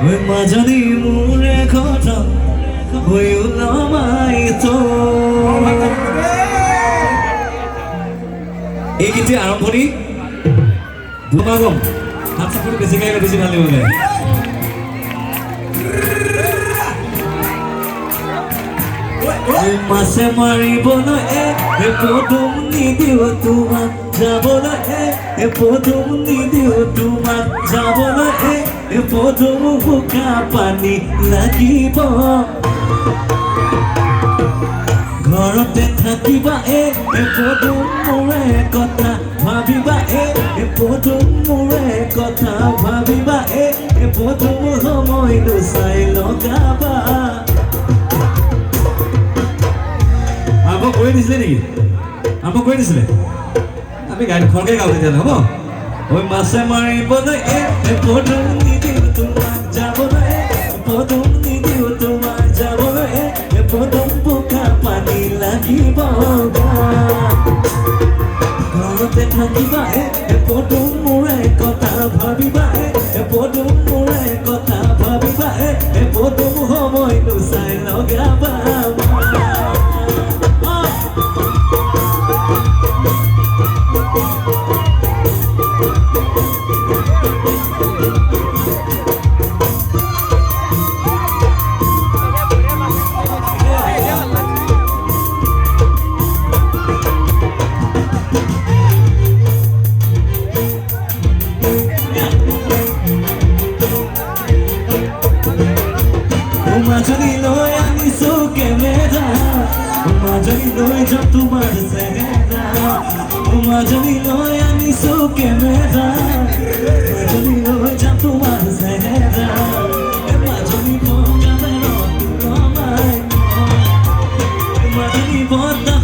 ওই মাজনী মোৰে কথা হৈ ওলমাই তো এই গীতটি আৰম্ভণি দুমাগম হাত চাপৰি বেছি গাইলে বেছি ভাল লাগিব মাছে মাৰিবলৈ পদুম নিদিও তোমাক যাবলৈ পদুম নিদিও তোমাক যাবলৈ পদুম বোকা পানী লাগিব ঘৰতে থাকিবা পদুম মোৰে কথা ভাবিবা পদুম মোৰে কথা ভাবিবা পদুম সময়টো চাই লগাবা কৈ দিছিলে নেকি আৰম্ভ কৰি দিছিলে আমি গাড়ী খৰকৈ গাওঁ তেতিয়াহ'লে হ'ব ঐ মাছে মাৰিবলৈ পদুম নিদিও তোমাক যাবলৈ পদুম নিদিও তোমাক যাবলৈ পদুম বোকা পানী লাগিব ঘৰতে থাকিবা পদুম মোৰে কথা ভাবিবা পদুম মোৰে কথা ভাবিবা পদুম সময়টো চাই লগাবা মাজনী লৈ আনিছো কেমেৰা মাজনী লৈ যাম তোমাৰ চেহেৰা মাজনী লৈ আনিছো কেমেৰা মাজনী লৈ যাম তোমাৰ চেহেৰা মাজনী বগামেৰত মাজনী বদা